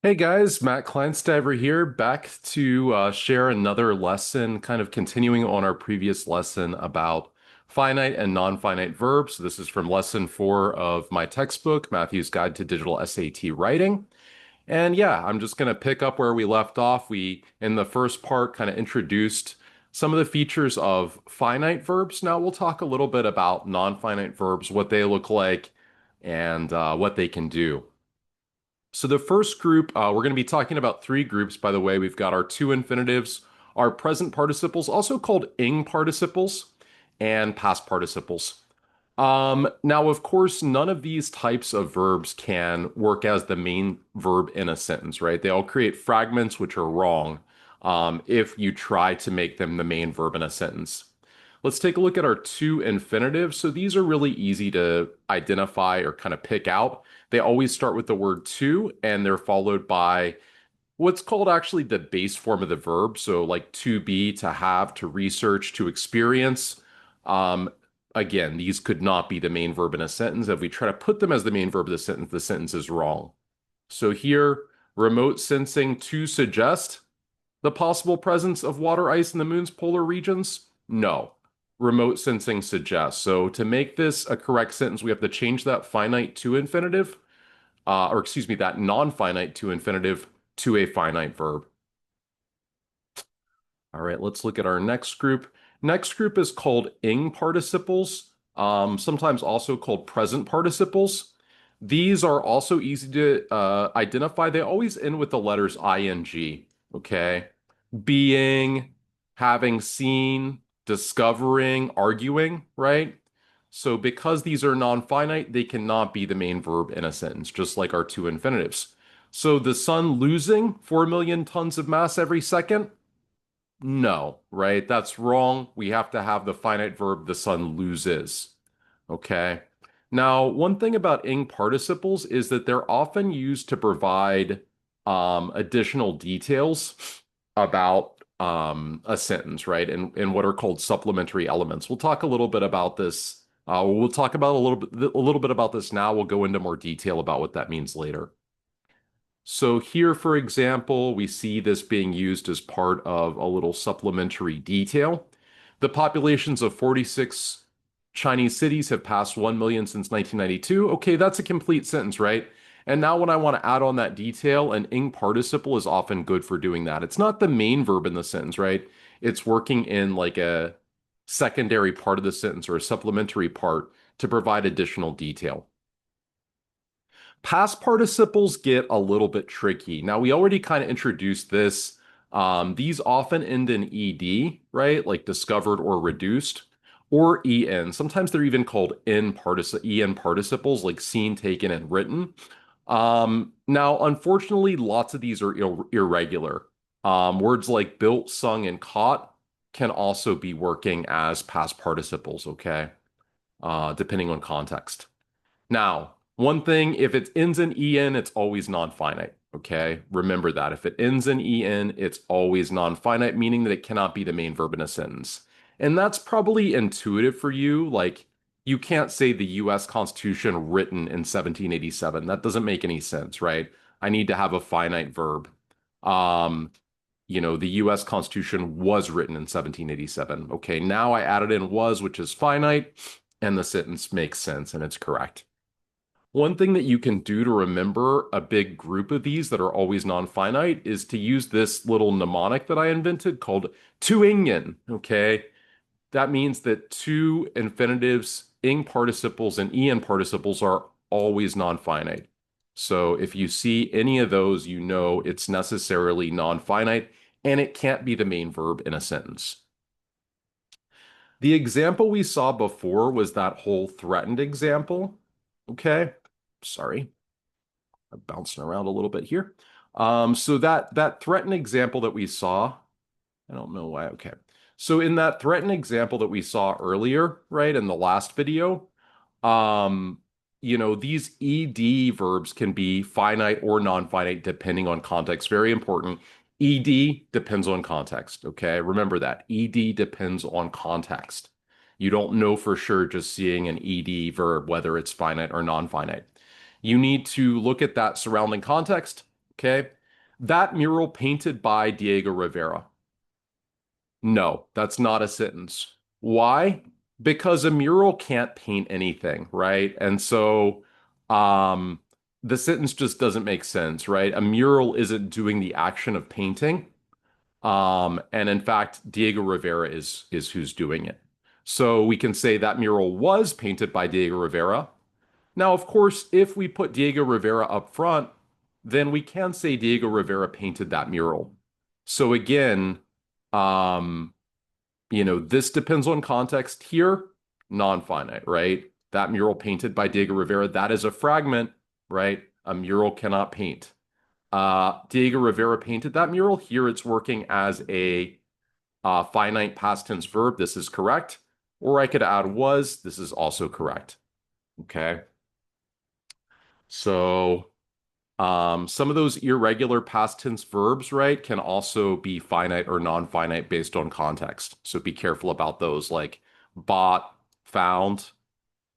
Hey guys, Matt Kleinstaver here, back to share another lesson, kind of continuing on our previous lesson about finite and non-finite verbs. So this is from lesson 4 of my textbook, Matthew's Guide to Digital SAT Writing. And yeah, I'm just going to pick up where we left off. We, in the first part, kind of introduced some of the features of finite verbs. Now we'll talk a little bit about non-finite verbs, what they look like, and what they can do. So the first group, we're going to be talking about three groups, by the way. We've got our two infinitives, our present participles, also called ing participles, and past participles. Now, of course, none of these types of verbs can work as the main verb in a sentence, right? They all create fragments which are wrong if you try to make them the main verb in a sentence. Let's take a look at our two infinitives. So these are really easy to identify or kind of pick out. They always start with the word to, and they're followed by what's called actually the base form of the verb. So like to be, to have, to research, to experience. Um, Again, these could not be the main verb in a sentence. If we try to put them as the main verb of the sentence is wrong. So here, remote sensing to suggest the possible presence of water ice in the moon's polar regions? No. Remote sensing suggests. So to make this a correct sentence, we have to change that finite to infinitive, or excuse me, that non-finite to infinitive to a finite verb. All right, let's look at our next group. Next group is called ing participles, sometimes also called present participles. These are also easy to identify. They always end with the letters ing, okay? Being, having seen, discovering, arguing, right? So because these are non-finite, they cannot be the main verb in a sentence, just like our two infinitives. So the sun losing 4 million tons of mass every second? No, right? That's wrong. We have to have the finite verb the sun loses. Okay. Now, one thing about ing participles is that they're often used to provide additional details about a sentence, right? And what are called supplementary elements. We'll talk a little bit about this. We'll talk about a little bit about this now. We'll go into more detail about what that means later. So here, for example, we see this being used as part of a little supplementary detail. The populations of 46 Chinese cities have passed 1 million since 1992. Okay, that's a complete sentence, right? And now when I want to add on that detail, an ing participle is often good for doing that. It's not the main verb in the sentence, right? It's working in like a secondary part of the sentence or a supplementary part to provide additional detail. Past participles get a little bit tricky. Now, we already kind of introduced this. These often end in ed, right? Like discovered or reduced, or en. Sometimes they're even called en participles, like seen, taken, and written. Now, unfortunately, lots of these are irregular. Words like built, sung, and caught can also be working as past participles, okay? Depending on context. Now, one thing, if it ends in en, it's always non-finite. Okay, remember that. If it ends in en, it's always non-finite, meaning that it cannot be the main verb in a sentence. And that's probably intuitive for you. Like, you can't say the US Constitution written in 1787. That doesn't make any sense, right? I need to have a finite verb. Um, the US Constitution was written in 1787. Okay, now I added in was, which is finite, and the sentence makes sense and it's correct. One thing that you can do to remember a big group of these that are always non-finite is to use this little mnemonic that I invented called tuingen. Okay. That means that two infinitives, ing participles, and en participles are always non-finite. So if you see any of those, you know it's necessarily non-finite and it can't be the main verb in a sentence. The example we saw before was that whole threatened example. Okay. Sorry. I'm bouncing around a little bit here. So that threatened example that we saw, I don't know why. Okay. So in that threatened example that we saw earlier, right, in the last video, um, these ed verbs can be finite or non-finite depending on context. Very important. Ed depends on context. Okay. Remember that. Ed depends on context. You don't know for sure just seeing an ed verb, whether it's finite or non-finite. You need to look at that surrounding context. Okay. That mural painted by Diego Rivera. No, that's not a sentence. Why? Because a mural can't paint anything, right? And so um, the sentence just doesn't make sense, right? A mural isn't doing the action of painting. And in fact, Diego Rivera is who's doing it. So we can say that mural was painted by Diego Rivera. Now, of course, if we put Diego Rivera up front, then we can say Diego Rivera painted that mural. So again, um, this depends on context here, non-finite, right? That mural painted by Diego Rivera, that is a fragment, right? A mural cannot paint. Diego Rivera painted that mural. Here it's working as a finite past tense verb. This is correct. Or I could add was. This is also correct. Okay. So some of those irregular past tense verbs, right, can also be finite or non-finite based on context. So be careful about those, like bought, found.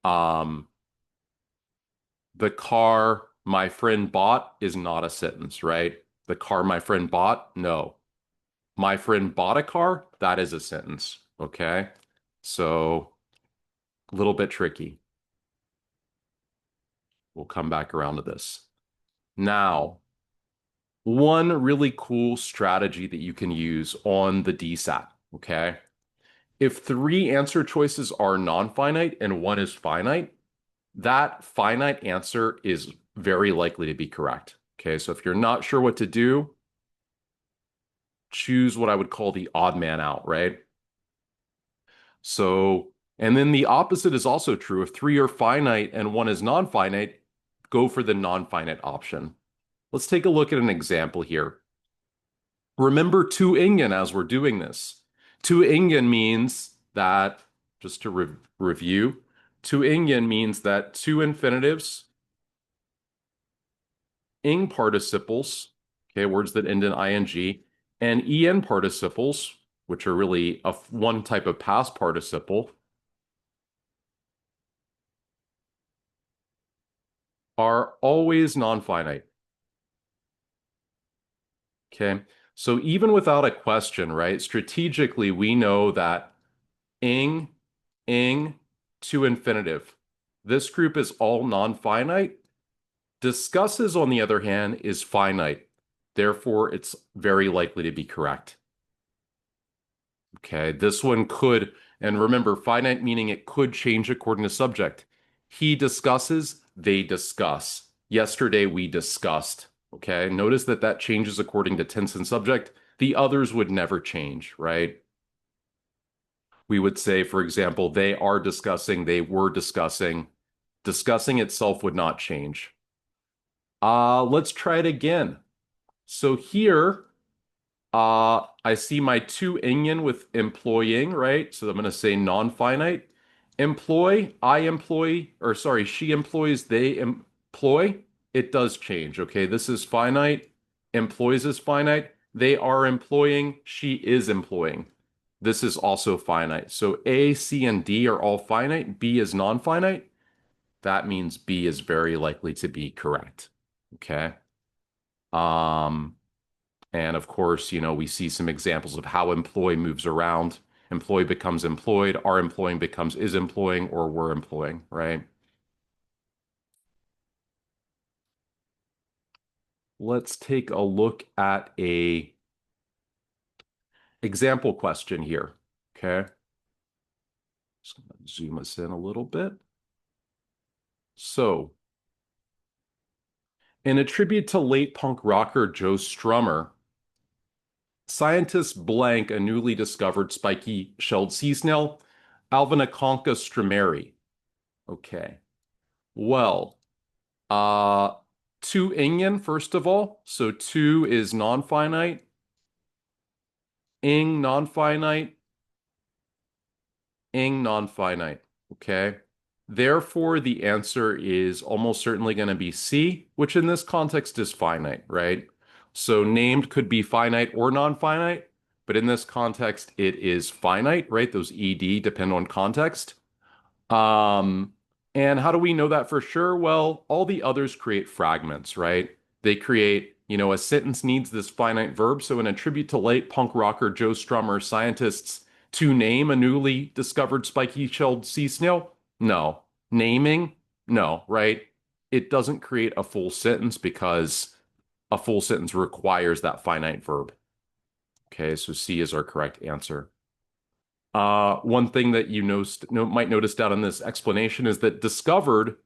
Um, the car my friend bought is not a sentence, right? The car my friend bought, no. My friend bought a car, that is a sentence. Okay. So a little bit tricky. We'll come back around to this. Now, one really cool strategy that you can use on the DSAT. Okay. If three answer choices are non-finite and one is finite, that finite answer is very likely to be correct. Okay. So if you're not sure what to do, choose what I would call the odd man out, right? So, and then the opposite is also true. If three are finite and one is non-finite, go for the non-finite option. Let's take a look at an example here. Remember to ingen as we're doing this. To ingen means that, just to review, to ingen means that two infinitives, ing participles, okay, words that end in ing, and en participles, which are really one type of past participle, are always non-finite. Okay. So even without a question, right? Strategically, we know that ing, ing to infinitive. This group is all non-finite. Discusses, on the other hand, is finite. Therefore, it's very likely to be correct. Okay. This one could, and remember, finite meaning it could change according to subject. He discusses, they discuss. Yesterday, we discussed. Okay. Notice that that changes according to tense and subject. The others would never change, right? We would say, for example, they are discussing, they were discussing. Discussing itself would not change. Let's try it again. So here, I see my to ingen with employing, right? So I'm going to say non-finite. Employ, I employ, or sorry, she employs, they employ. It does change. Okay, this is finite. Employs is finite. They are employing. She is employing. This is also finite. So A, C, and D are all finite. B is non-finite. That means B is very likely to be correct. Okay. Um, and of course, we see some examples of how employ moves around. Employee becomes employed, are employing becomes is employing, or were employing, right? Let's take a look at a example question here. Okay. Just gonna zoom us in a little bit. So, in a tribute to late punk rocker Joe Strummer, scientists blank a newly discovered spiky-shelled sea snail, Alvinaconcha strumeri. Okay. Well, uh, to ingen, first of all. So to is non-finite, ing non-finite, ing non-finite. Okay. Therefore, the answer is almost certainly going to be C, which in this context is finite, right? So named could be finite or non-finite, but in this context, it is finite, right? Those ed depend on context. Um, and how do we know that for sure? Well, all the others create fragments, right? They create A sentence needs this finite verb. So in a tribute to late punk rocker Joe Strummer, scientists to name a newly discovered spiky-shelled sea snail? No. Naming? No, right? It doesn't create a full sentence because a full sentence requires that finite verb. Okay, so C is our correct answer. One thing that you might notice down in this explanation is that discovered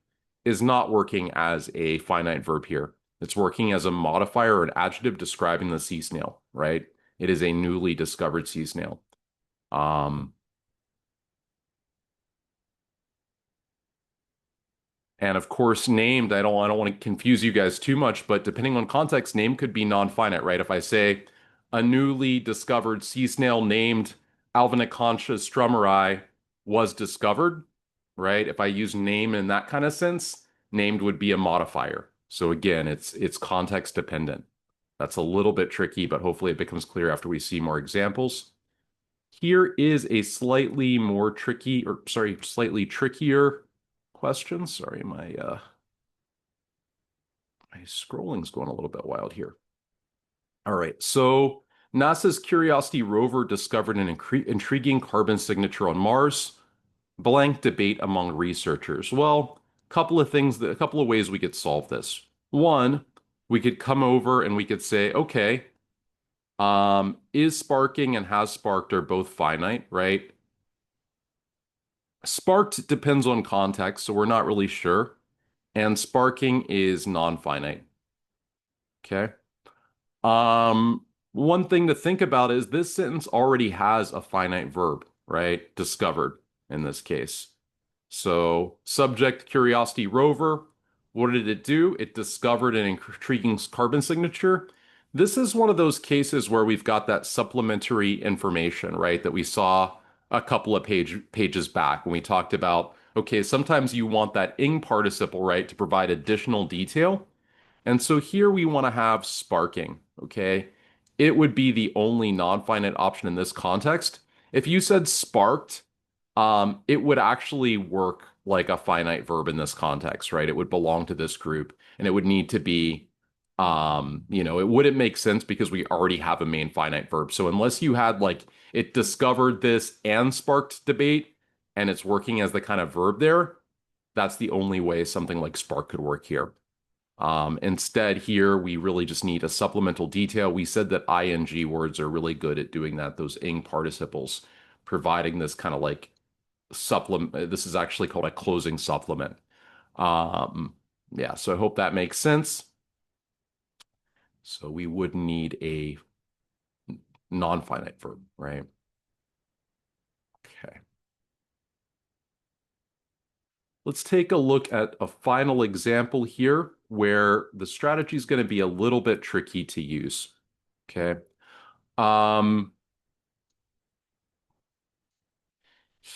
is not working as a finite verb here. It's working as a modifier or an adjective describing the sea snail, right? It is a newly discovered sea snail. Um, And of course, named, I don't want to confuse you guys too much, but depending on context, name could be non-finite, right? If I say a newly discovered sea snail named Alvinaconcha strumeri was discovered, right? If I use name in that kind of sense, named would be a modifier. So again, it's context dependent. That's a little bit tricky, but hopefully it becomes clear after we see more examples. Here is a slightly more tricky, or sorry, slightly trickier question. Sorry, my scrolling's going a little bit wild here. All right, so NASA's Curiosity rover discovered an intriguing carbon signature on Mars. Blank debate among researchers. Well, a couple of ways we could solve this. One, we could come over and we could say, okay, is sparking and has sparked are both finite, right? Sparked depends on context, so we're not really sure. And sparking is non-finite. Okay. One thing to think about is this sentence already has a finite verb, right? Discovered in this case. So, subject curiosity rover, what did it do? It discovered an intriguing carbon signature. This is one of those cases where we've got that supplementary information, right? That we saw a couple of pages back when we talked about, okay, sometimes you want that ing participle, right, to provide additional detail. And so here we want to have sparking, okay? It would be the only non-finite option in this context. If you said sparked, it would actually work like a finite verb in this context, right? It would belong to this group and it would need to be, it wouldn't make sense because we already have a main finite verb. So unless you had like it discovered this and sparked debate and it's working as the kind of verb there, that's the only way something like spark could work here. Instead, here we really just need a supplemental detail. We said that ing words are really good at doing that, those ing participles, providing this kind of like supplement. This is actually called a closing supplement. Um, yeah, so I hope that makes sense. So we would need a non-finite verb, right? Okay. Let's take a look at a final example here where the strategy is going to be a little bit tricky to use. Okay. Um,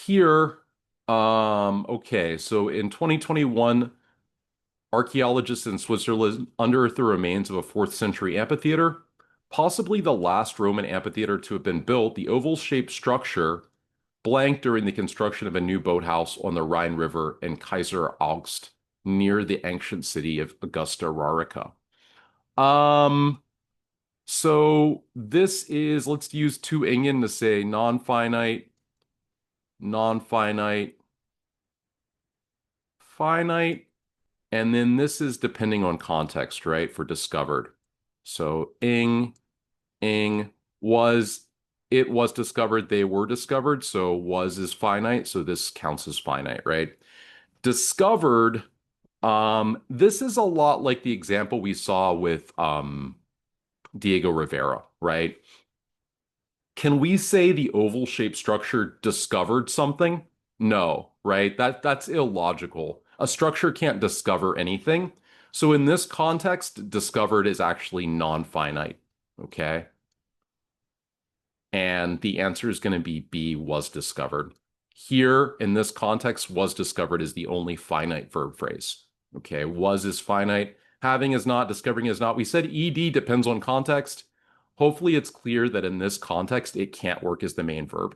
Here, okay, so in 2021, archaeologists in Switzerland unearthed the remains of a 4th century amphitheater, possibly the last Roman amphitheater to have been built. The oval-shaped structure blank during the construction of a new boathouse on the Rhine River in Kaiser Augst, near the ancient city of Augusta Raurica. Um, so this is, let's use two ingen to say non-finite, non-finite, finite, and then this is depending on context, right? For discovered. So ing was, it was discovered, they were discovered. So was is finite. So this counts as finite, right? Discovered, this is a lot like the example we saw with Diego Rivera, right? Can we say the oval-shaped structure discovered something? No, right? That's illogical. A structure can't discover anything. So in this context, discovered is actually non-finite, okay? And the answer is going to be B, was discovered. Here, in this context, was discovered is the only finite verb phrase. Okay, was is finite, having is not, discovering is not. We said ed depends on context. Hopefully, it's clear that in this context, it can't work as the main verb.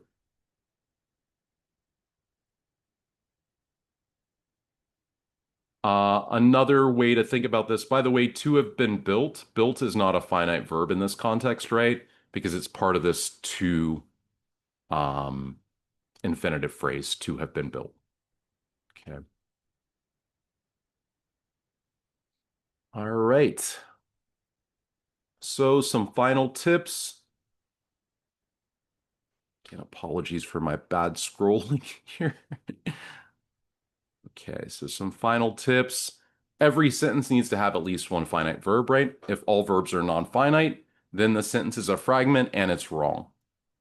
Another way to think about this, by the way, to have been built. Built is not a finite verb in this context, right? Because it's part of this to um, infinitive phrase, to have been built. Okay. All right. So some final tips. Again, apologies for my bad scrolling here. Okay, so some final tips. Every sentence needs to have at least one finite verb, right? If all verbs are non-finite, then the sentence is a fragment and it's wrong.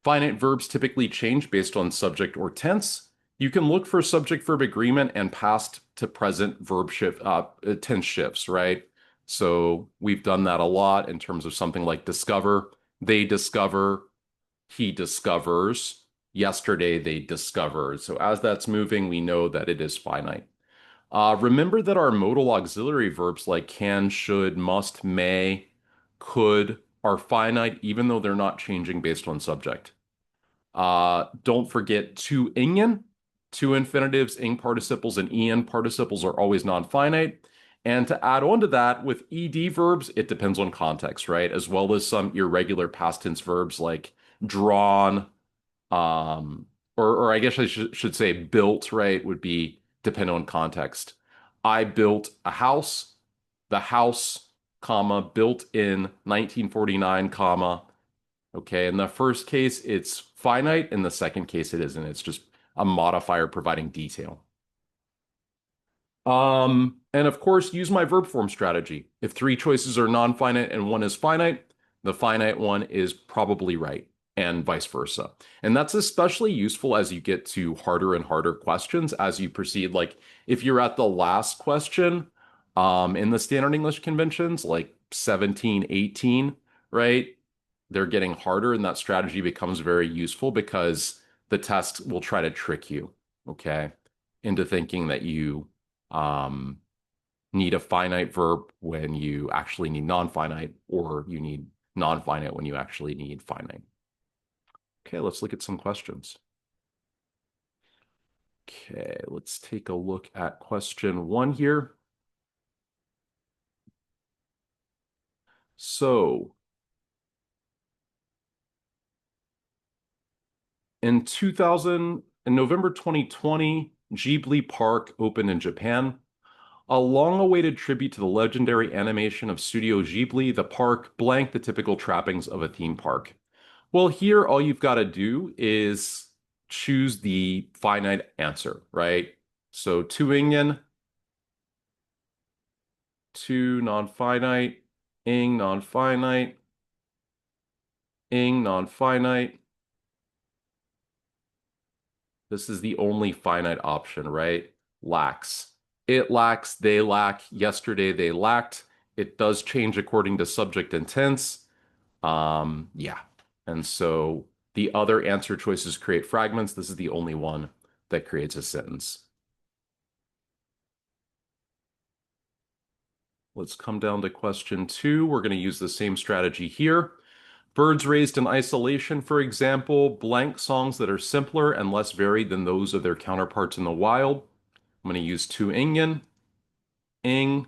Finite verbs typically change based on subject or tense. You can look for subject-verb agreement and past to present verb shift, tense shifts, right? So we've done that a lot in terms of something like discover. They discover, he discovers. Yesterday they discovered. So as that's moving, we know that it is finite. Remember that our modal auxiliary verbs like can, should, must, may, could are finite even though they're not changing based on subject. Don't forget to ingen. To infinitives, ing participles, and en participles are always non-finite. And to add on to that, with ed verbs, it depends on context, right? As well as some irregular past tense verbs like drawn, um, or I guess I should say built, right? Would be dependent on context. I built a house. The house, comma, built in 1949, comma. Okay, in the first case, it's finite. In the second case, it isn't. It's just a modifier providing detail. And of course, use my verb form strategy. If three choices are non-finite and one is finite, the finite one is probably right, and vice versa. And that's especially useful as you get to harder and harder questions as you proceed. Like if you're at the last question, in the standard English conventions, like 17, 18, right? They're getting harder, and that strategy becomes very useful because the test will try to trick you, okay, into thinking that you um, need a finite verb when you actually need non-finite, or you need non-finite when you actually need finite. Okay, let's look at some questions. Okay, let's take a look at question one here. So, in 2000, in November 2020, Ghibli Park opened in Japan. A long-awaited tribute to the legendary animation of Studio Ghibli, the park blank the typical trappings of a theme park. Well, here all you've got to do is choose the finite answer, right? So two ingen, two non-finite, ing non-finite, ing non-finite. This is the only finite option, right? Lacks. It lacks, they lack, yesterday they lacked. It does change according to subject and tense. Yeah. And so the other answer choices create fragments. This is the only one that creates a sentence. Let's come down to question two. We're going to use the same strategy here. Birds raised in isolation, for example, blank songs that are simpler and less varied than those of their counterparts in the wild. I'm going to use two ingen, ing,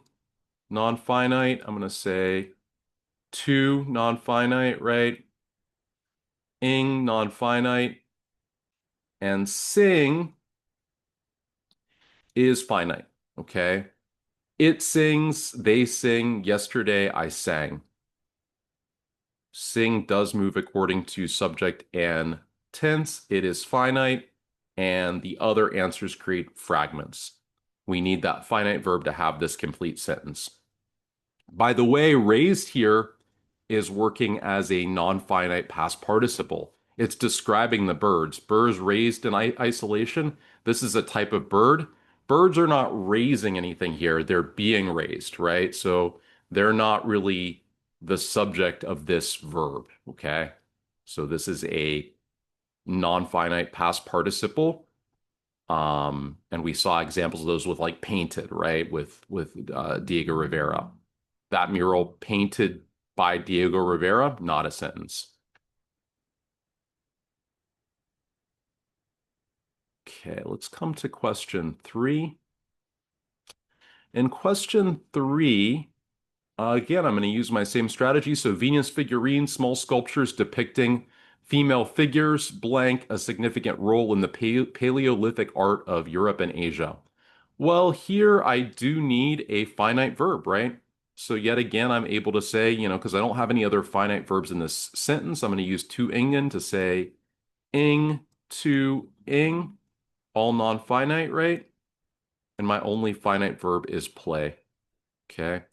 non-finite. I'm going to say two non-finite, right? Ing, non-finite, and sing is finite, okay? It sings, they sing, yesterday I sang. Sing does move according to subject and tense. It is finite, and the other answers create fragments. We need that finite verb to have this complete sentence. By the way, raised here is working as a non-finite past participle. It's describing the birds. Birds raised in isolation. This is a type of bird. Birds are not raising anything here. They're being raised, right? So they're not really the subject of this verb, okay? So this is a non-finite past participle. And we saw examples of those with like painted, right? With Diego Rivera. That mural painted by Diego Rivera, not a sentence. Okay, let's come to question three. In question three, again, I'm going to use my same strategy. So Venus figurines, small sculptures depicting female figures, blank, a significant role in the Paleolithic art of Europe and Asia. Well, here I do need a finite verb, right? So yet again, I'm able to say, because I don't have any other finite verbs in this sentence, I'm going to use to ingen to say ing, to ing, all non-finite, right? And my only finite verb is play. Okay.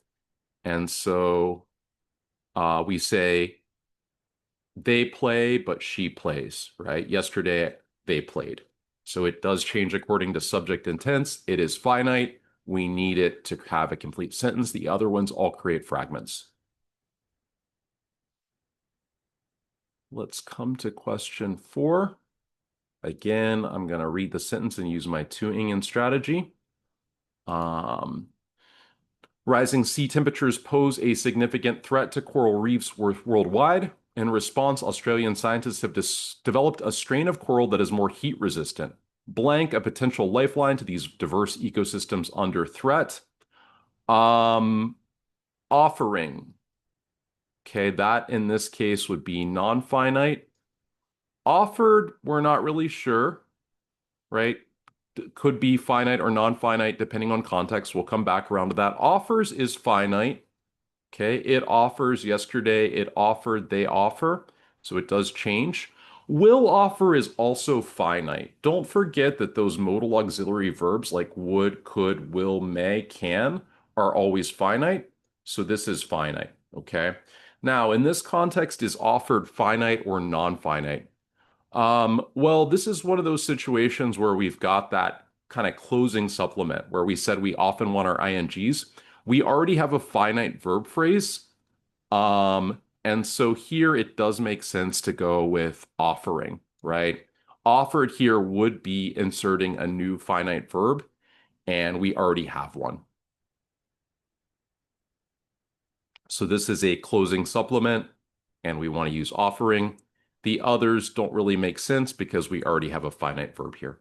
And so we say they play, but she plays, right? Yesterday they played. So it does change according to subject and tense. It is finite. We need it to have a complete sentence. The other ones all create fragments. Let's come to question four. Again, I'm going to read the sentence and use my two-ingen strategy. Rising sea temperatures pose a significant threat to coral reefs worldwide. In response, Australian scientists have developed a strain of coral that is more heat resistant. Blank, a potential lifeline to these diverse ecosystems under threat. Um, Offering. Okay, that in this case would be non-finite. Offered, we're not really sure, right? Could be finite or non-finite depending on context. We'll come back around to that. Offers is finite. Okay, it offers yesterday, it offered, they offer. So it does change. Will offer is also finite. Don't forget that those modal auxiliary verbs like would, could, will, may, can are always finite. So this is finite. Okay. Now, in this context, is offered finite or non-finite? Well, this is one of those situations where we've got that kind of closing supplement where we said we often want our INGs. We already have a finite verb phrase. And so here it does make sense to go with offering, right? Offered here would be inserting a new finite verb, and we already have one. So this is a closing supplement, and we want to use offering. The others don't really make sense because we already have a finite verb here.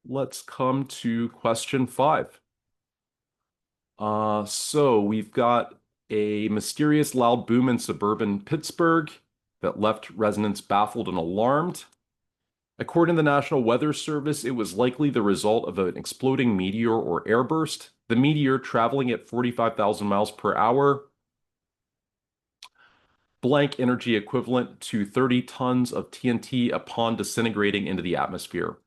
Let's come to question five. So we've got a mysterious loud boom in suburban Pittsburgh that left residents baffled and alarmed. According to the National Weather Service, it was likely the result of an exploding meteor or airburst. The meteor, traveling at 45,000 miles per hour, blank energy equivalent to 30 tons of TNT upon disintegrating into the atmosphere.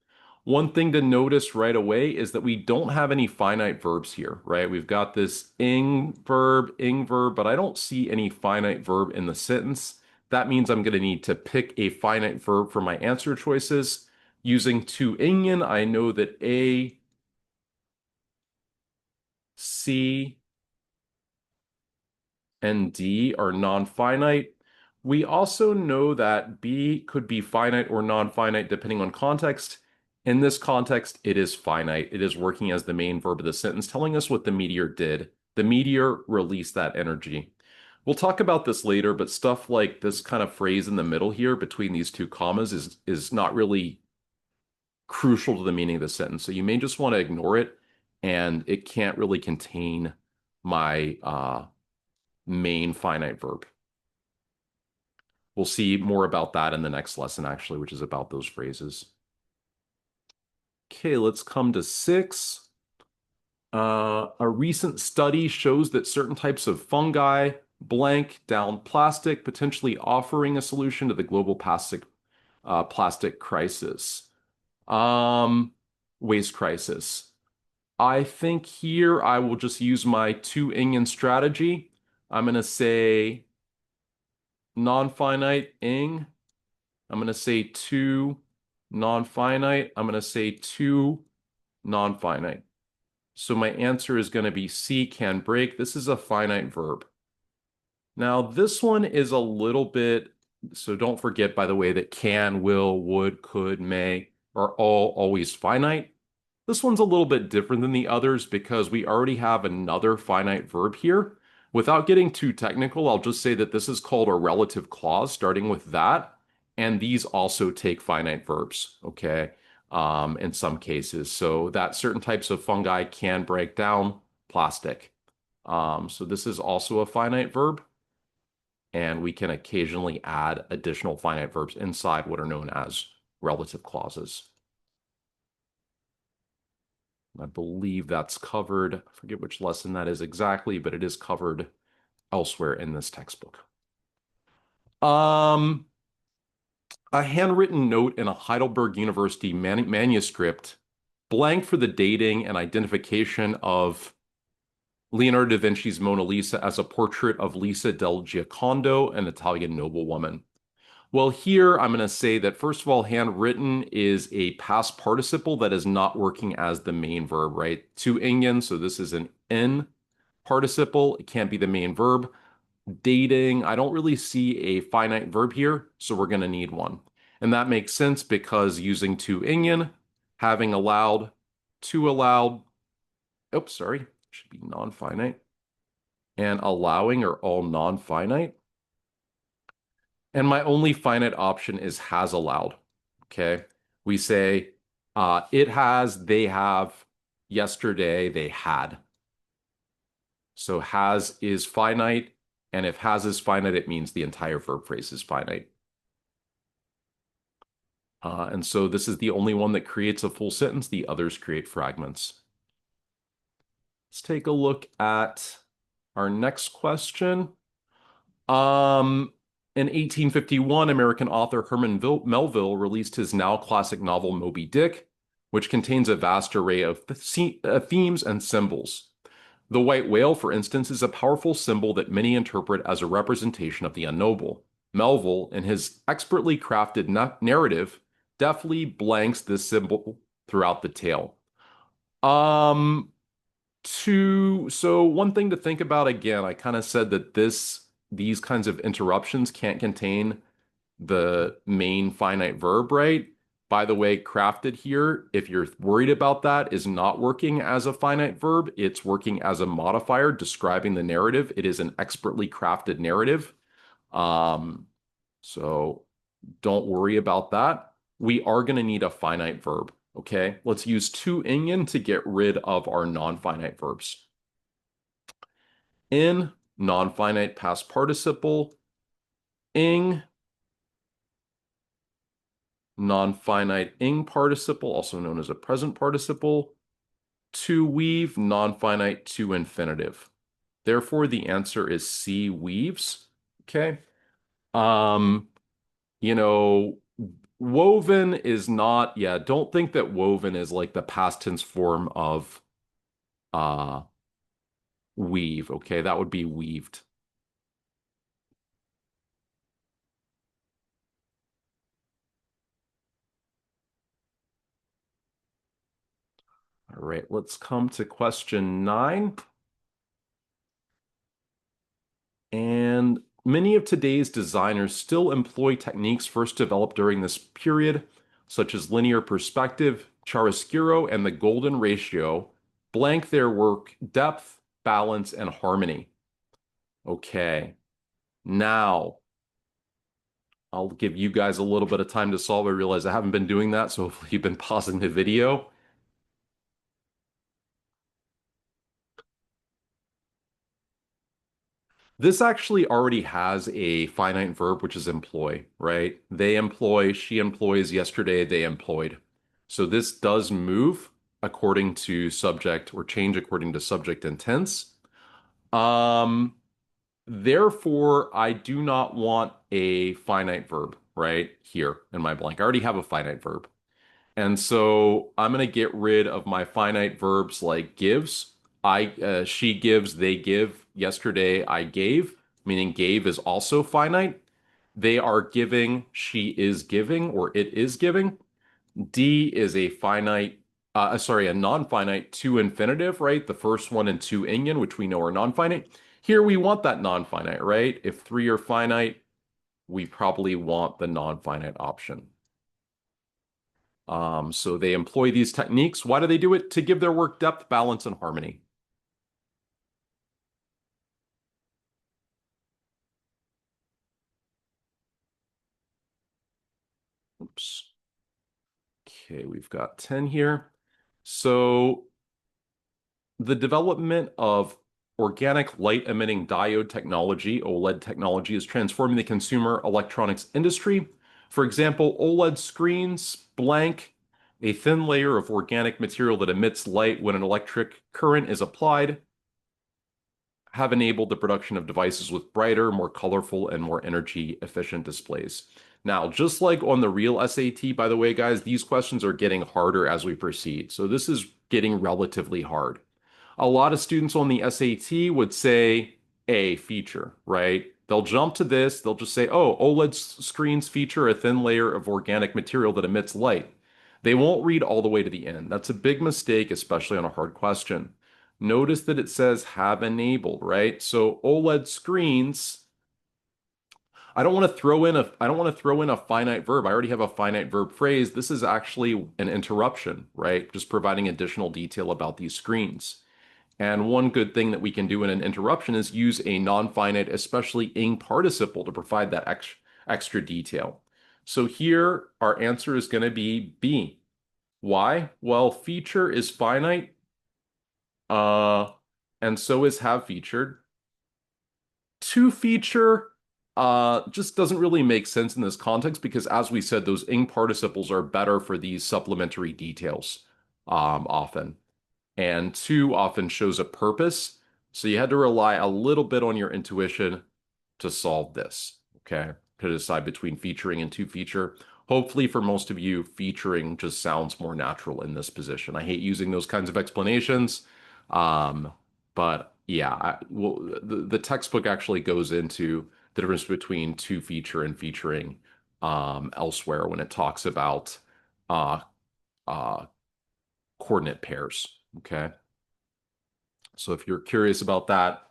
One thing to notice right away is that we don't have any finite verbs here, right? We've got this ing verb, but I don't see any finite verb in the sentence. That means I'm going to need to pick a finite verb for my answer choices. Using to ingen, I know that A, C, and D are non-finite. We also know that B could be finite or non-finite depending on context. In this context, it is finite. It is working as the main verb of the sentence, telling us what the meteor did. The meteor released that energy. We'll talk about this later, but stuff like this kind of phrase in the middle here between these two commas is not really crucial to the meaning of the sentence. So you may just want to ignore it, and it can't really contain my main finite verb. We'll see more about that in the next lesson, actually, which is about those phrases. Okay, let's come to six. A recent study shows that certain types of fungi blank down plastic, potentially offering a solution to the global plastic crisis, waste crisis. I think here I will just use my two ingen strategy. I'm going to say non-finite ing. I'm going to say two non-finite. I'm going to say two non-finite. So my answer is going to be C, can break. This is a finite verb. Now this one is a little bit, so don't forget, by the way, that can, will, would, could, may are all always finite. This one's a little bit different than the others because we already have another finite verb here. Without getting too technical, I'll just say that this is called a relative clause, starting with that. And these also take finite verbs, okay? in some cases. So that certain types of fungi can break down plastic. So this is also a finite verb, and we can occasionally add additional finite verbs inside what are known as relative clauses. I believe that's covered. I forget which lesson that is exactly, but it is covered elsewhere in this textbook. Um, a handwritten note in a Heidelberg University manuscript, blank for the dating and identification of Leonardo da Vinci's Mona Lisa as a portrait of Lisa del Giocondo, an Italian noblewoman. Well, here I'm going to say that first of all, handwritten is a past participle that is not working as the main verb, right? To ingen, so this is an in participle. It can't be the main verb. Dating, I don't really see a finite verb here, so we're going to need one. And that makes sense because using to ingen, having allowed, to allowed, oops, sorry, should be non-finite, and allowing are all non-finite. And my only finite option is has allowed. Okay. We say it has, they have, yesterday, they had. So has is finite. And if has is finite, it means the entire verb phrase is finite. And so this is the only one that creates a full sentence. The others create fragments. Let's take a look at our next question. Um, in 1851, American author Herman Melville released his now classic novel Moby Dick, which contains a vast array of themes and symbols. The white whale, for instance, is a powerful symbol that many interpret as a representation of the unknowable. Melville, in his expertly crafted narrative, deftly blanks this symbol throughout the tale. Um, so one thing to think about again, I kind of said that these kinds of interruptions can't contain the main finite verb, right? By the way, crafted here, if you're worried about that, is not working as a finite verb. It's working as a modifier describing the narrative. It is an expertly crafted narrative. Um, so don't worry about that. We are going to need a finite verb. Okay, let's use to ingen to get rid of our non-finite verbs. In, non-finite past participle, ing, non-finite ing participle, also known as a present participle, to weave, non-finite to infinitive. Therefore, the answer is C, weaves. Okay. Um, you know, woven is not, yeah, don't think that woven is like the past tense form of uh weave. Okay, that would be weaved. All right, let's come to question 9. And many of today's designers still employ techniques first developed during this period, such as linear perspective, chiaroscuro, and the golden ratio, blank their work depth, balance, and harmony. Okay, now I'll give you guys a little bit of time to solve. I realize I haven't been doing that, so hopefully you've been pausing the video. This actually already has a finite verb, which is employ, right? They employ, she employs, yesterday they employed. So this does move according to subject or change according to subject and tense. Um, Therefore, I do not want a finite verb right here in my blank. I already have a finite verb. And so I'm going to get rid of my finite verbs like gives. She gives, they give. Yesterday I gave, meaning gave is also finite. They are giving, she is giving, or it is giving. D is a finite, sorry, a non-finite to infinitive, right? The first one and to ingen, which we know are non-finite. Here we want that non-finite, right? If 3 are finite, we probably want the non-finite option. So they employ these techniques. Why do they do it? To give their work depth, balance, and harmony. Oops. Okay, we've got 10 here. So the development of organic light emitting diode technology, OLED technology, is transforming the consumer electronics industry. For example, OLED screens, blank, a thin layer of organic material that emits light when an electric current is applied, have enabled the production of devices with brighter, more colorful, and more energy efficient displays. Now, just like on the real SAT, by the way, guys, these questions are getting harder as we proceed. So this is getting relatively hard. A lot of students on the SAT would say a feature, right? They'll jump to this, they'll just say, oh, OLED screens feature a thin layer of organic material that emits light. They won't read all the way to the end. That's a big mistake, especially on a hard question. Notice that it says have enabled, right? So OLED screens, I don't want to throw in a finite verb. I already have a finite verb phrase. This is actually an interruption, right? Just providing additional detail about these screens. And one good thing that we can do in an interruption is use a non-finite, especially ing participle, to provide that extra detail. So here our answer is going to be B. Why? Well, feature is finite, uh, and so is have featured. To feature just doesn't really make sense in this context because, as we said, those ing participles are better for these supplementary details often. And two often shows a purpose. So you had to rely a little bit on your intuition to solve this, okay? To decide between featuring and to feature. Hopefully, for most of you, featuring just sounds more natural in this position. I hate using those kinds of explanations. Um, but yeah, well, the textbook actually goes into the difference between to feature and featuring elsewhere when it talks about uh, uh, coordinate pairs. Okay. So if you're curious about that,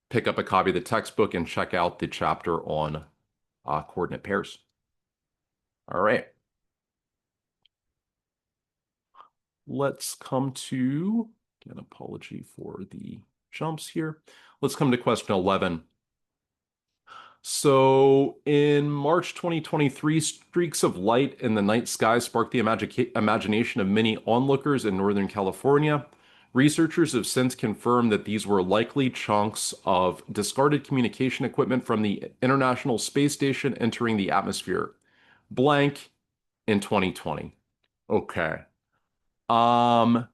pick up a copy of the textbook and check out the chapter on coordinate pairs. All right. Let's come to, an apology for the jumps here. Let's come to question 11. So in March 2023, streaks of light in the night sky sparked the imagination of many onlookers in Northern California. Researchers have since confirmed that these were likely chunks of discarded communication equipment from the International Space Station entering the atmosphere. Blank in 2020. Okay. Um,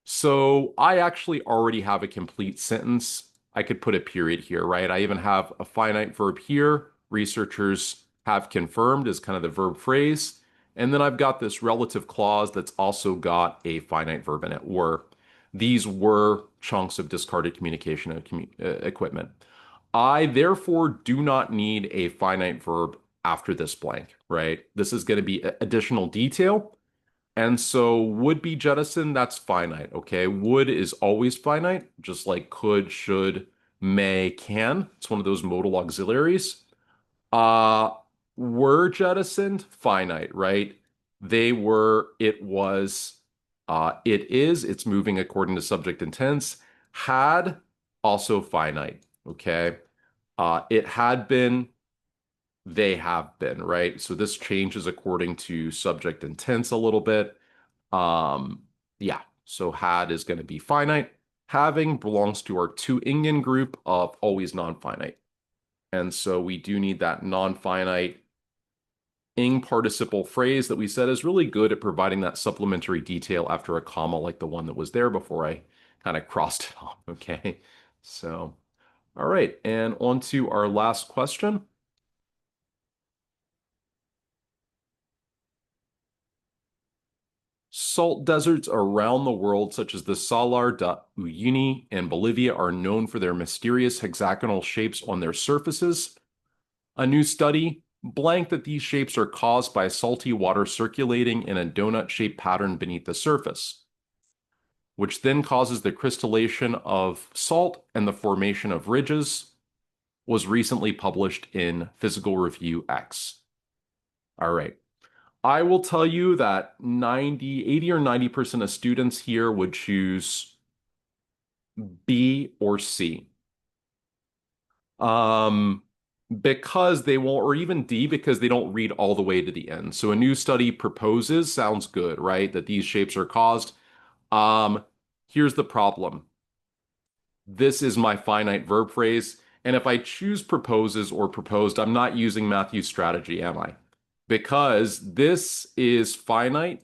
so I actually already have a complete sentence. I could put a period here, right? I even have a finite verb here. Researchers have confirmed is kind of the verb phrase. And then I've got this relative clause that's also got a finite verb in it, were. These were chunks of discarded communication equipment. I therefore do not need a finite verb after this blank, right? This is going to be additional detail. And so would be jettisoned, that's finite, okay? Would is always finite, just like could, should, may, can. It's one of those modal auxiliaries. Uh, were jettisoned, finite, right? They were, it was, it is, it's moving according to subject and tense. Had, also finite, okay? It had been, they have been, right? So this changes according to subject and tense a little bit. Um, yeah, so had is going to be finite. Having belongs to our to ingen group of always non-finite. And so we do need that non-finite ing participle phrase that we said is really good at providing that supplementary detail after a comma like the one that was there before I kind of crossed it off. Okay. So, all right. And on to our last question. Salt deserts around the world, such as the Salar de Uyuni in Bolivia, are known for their mysterious hexagonal shapes on their surfaces. A new study blanked that these shapes are caused by salty water circulating in a donut-shaped pattern beneath the surface, which then causes the crystallization of salt and the formation of ridges, was recently published in Physical Review X. All right. I will tell you that 80 or 90% of students here would choose B or C. Um, because they won't, or even D, because they don't read all the way to the end. So a new study proposes sounds good, right? That these shapes are caused. Um, Here's the problem. This is my finite verb phrase. And if I choose proposes or proposed, I'm not using Matthew's strategy, am I? Because this is finite.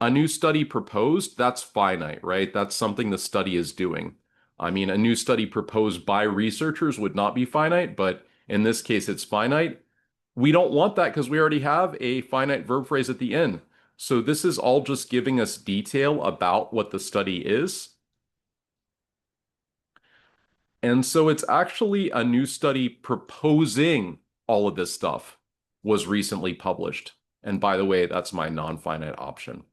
A new study proposed, that's finite, right? That's something the study is doing. I mean, a new study proposed by researchers would not be finite, but in this case, it's finite. We don't want that because we already have a finite verb phrase at the end. So this is all just giving us detail about what the study is. And so it's actually a new study proposing all of this stuff was recently published. And by the way, that's my non-finite option.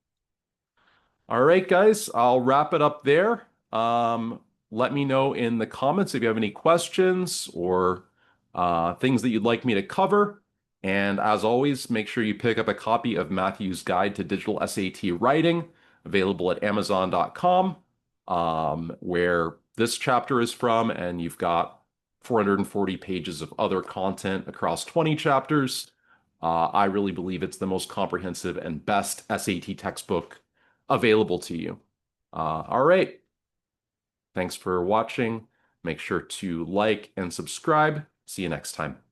All right, guys, I'll wrap it up there. Let me know in the comments if you have any questions or things that you'd like me to cover. And as always, make sure you pick up a copy of Matthew's Guide to Digital SAT Writing, available at Amazon.com, where this chapter is from, and you've got 440 pages of other content across 20 chapters. I really believe it's the most comprehensive and best SAT textbook available to you. All right. Thanks for watching. Make sure to like and subscribe. See you next time.